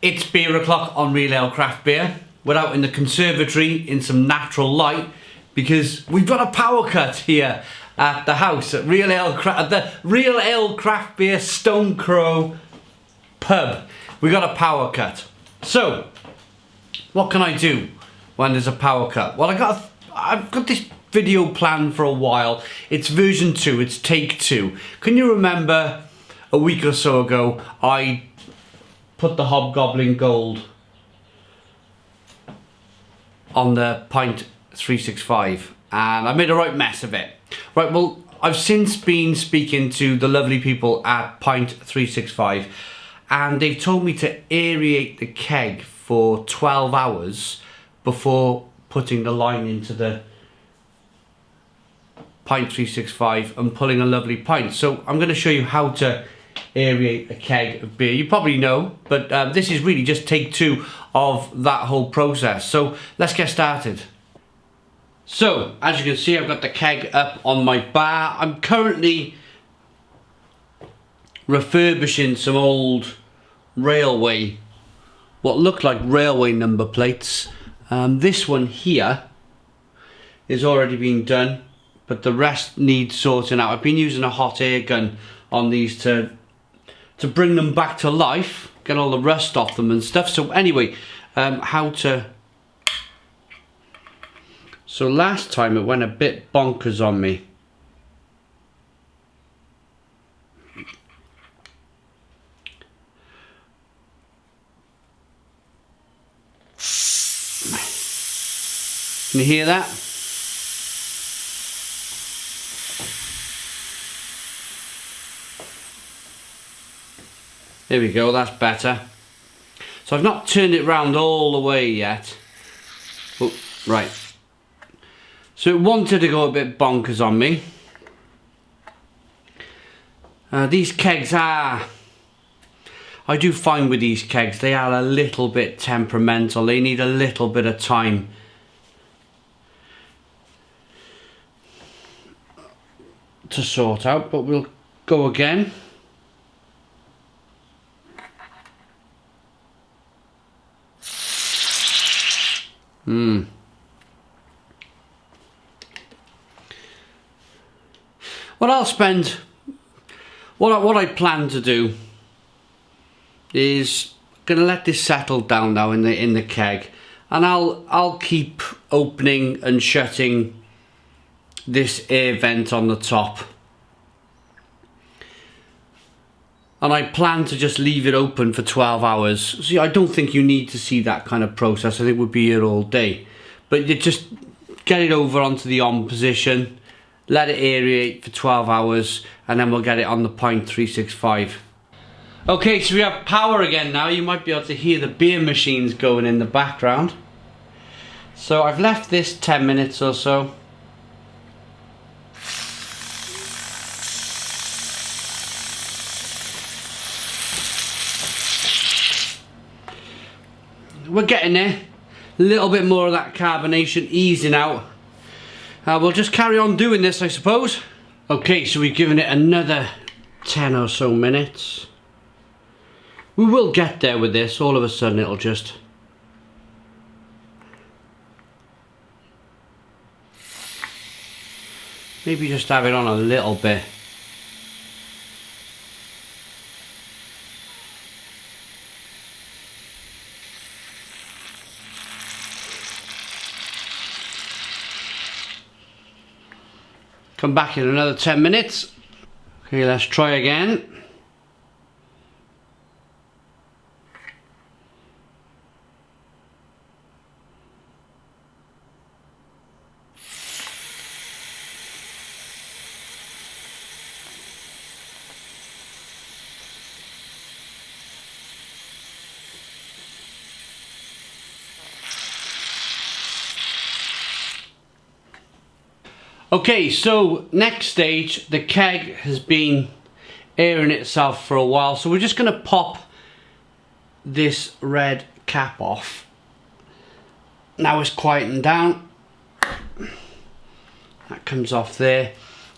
It's beer o'clock on Real Ale Craft Beer. We're out in the conservatory in some natural light because we've got a power cut here at the house at the Real Ale Craft Beer Stone Crow pub. We got a power cut. So, what can I do when there's a power cut? Well, I've got this video planned for a while. It's version 2, it's take 2. Can you remember a week or so ago I put the Hobgoblin Gold on the Pint365 and I made a right mess of it. Right, well, I've since been speaking to the lovely people at Pint365 and they've told me to aerate the keg for 12 hours before putting the line into the Pint365 and pulling a lovely pint. So I'm going to show you how to aerate a keg of beer. You probably know, but this is really just take 2 of that whole process. So let's get started. So as you can see, I've got the keg up on my bar. I'm currently refurbishing some old railway, what look like railway number plates. This one here is already being done, but the rest needs sorting out. I've been using a hot air gun on these to bring them back to life, get all the rust off them and stuff. So anyway, so last time it went a bit bonkers on me. Can you hear that? There we go, that's better. So I've not turned it round all the way yet. Oh, right. So it wanted to go a bit bonkers on me. These kegs are, I do find with these kegs, they are a little bit temperamental. They need a little bit of time to sort out, but we'll go again. What I'll spend, what I plan to do is gonna let this settle down now in the keg, and I'll keep opening and shutting this air vent on the top, and I plan to just leave it open for 12 hours. See, I don't think you need to see that kind of process. I think we'd be here all day, but you just get it over onto the on position, let it aerate for 12 hours, and then we'll get it on the Pint365. Okay, so we have power again now. You might be able to hear the beer machines going in the background. So I've left this 10 minutes or so. We're getting there. A little bit more of that carbonation easing out. We'll just carry on doing this, I suppose. Okay, so we've given it another 10 or so minutes. We will get there with this. All of a sudden it'll just... maybe just have it on a little bit. Come back in another 10 minutes. Okay, let's try again. Okay, so next stage, the keg has been airing itself for a while, so we're just going to pop this red cap off. Now it's quieting down. That comes off there,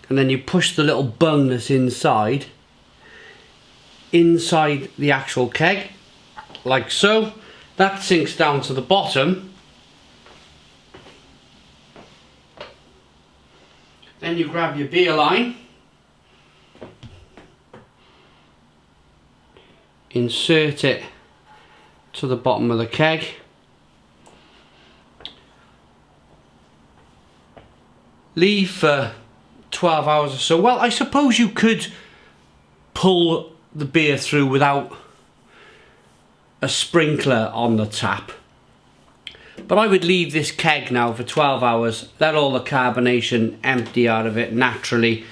and then you push the little bung that's inside the actual keg, like so. That sinks down to the bottom. Then you grab your beer line, insert it to the bottom of the keg. Leave for 12 hours or so. Well, I suppose you could pull the beer through without a sprinkler on the tap. But I would leave this keg now for 12 hours, let all the carbonation empty out of it naturally,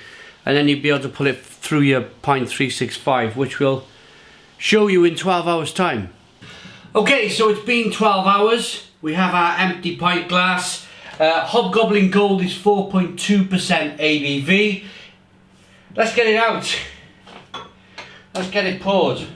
and then you'd be able to pull it through your Pint365, which we'll show you in 12 hours time. Okay, so it's been 12 hours. We have our empty pint glass. Hobgoblin Gold is 4.2% ABV. Let's get it out. Let's get it poured.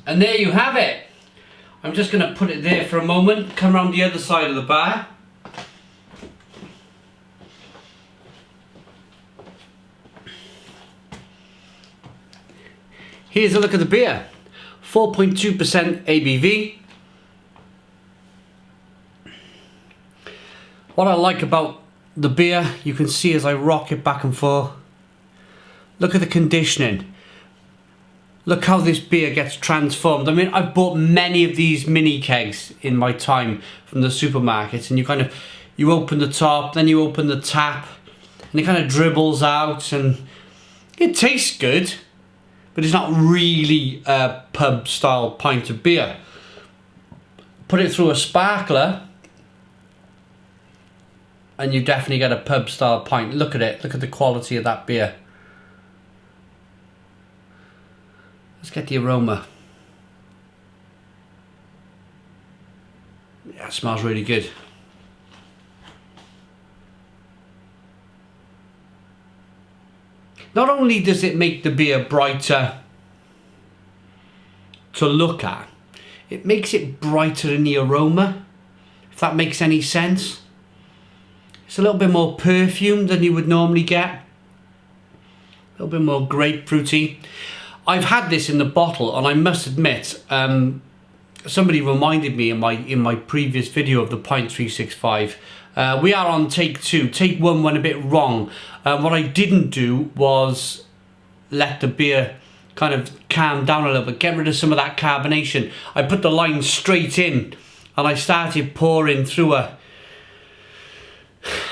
And there you have it. I'm just going to put it there for a moment, come around the other side of the bar. Here's a look at the beer. 4.2% ABV. What I like about the beer, you can see as I rock it back and forth. Look at the conditioning. Look how this beer gets transformed. I mean, I've bought many of these mini kegs in my time from the supermarkets, and you open the top, then you open the tap, and it kind of dribbles out, and it tastes good, but it's not really a pub style pint of beer. Put it through a sparkler, and you definitely get a pub style pint. Look at it, look at the quality of that beer. Let's get the aroma. Yeah, it smells really good. Not only does it make the beer brighter to look at, it makes it brighter in the aroma, if that makes any sense. It's a little bit more perfume than you would normally get. A little bit more grapefruity. I've had this in the bottle, and I must admit, somebody reminded me in my previous video of the Pint365. We are on take 2. Take 1 went a bit wrong. What I didn't do was let the beer kind of calm down a little bit, get rid of some of that carbonation. I put the line straight in, and I started pouring through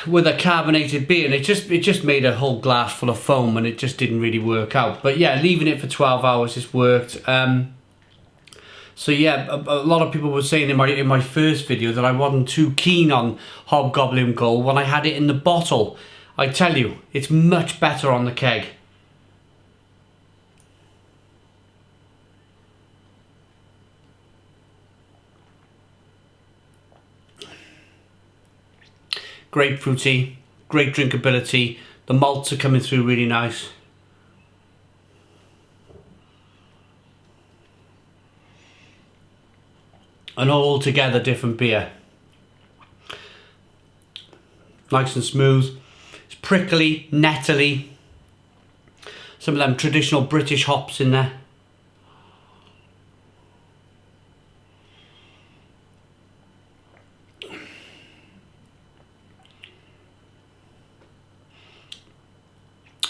with a carbonated beer, and it just made a whole glass full of foam, and it just didn't really work out. But yeah, leaving it for 12 hours has worked. So yeah, a lot of people were saying in my first video that I wasn't too keen on Hobgoblin Gold when I had it in the bottle. I tell you, it's much better on the keg. Grapefruity, great drinkability. The malts are coming through really nice. An altogether different beer. Nice and smooth. It's prickly, nettly. Some of them traditional British hops in there.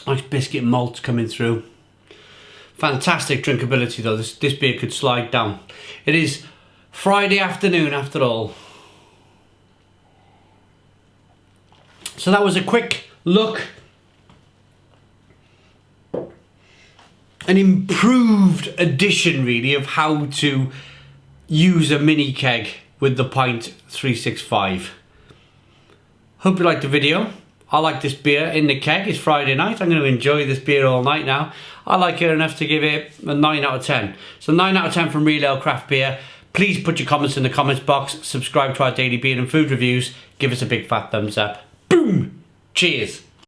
Nice biscuit malt coming through. Fantastic drinkability though. This beer could slide down. It is Friday afternoon after all. So that was a quick look. An improved edition really of how to use a mini keg with the Pint365. Hope you liked the video. I like this beer in the keg. It's Friday night. I'm going to enjoy this beer all night now. I like it enough to give it a 9 out of 10. So 9 out of 10 from Real Ale Craft Beer. Please put your comments in the comments box. Subscribe to our daily beer and food reviews. Give us a big fat thumbs up. Boom! Cheers!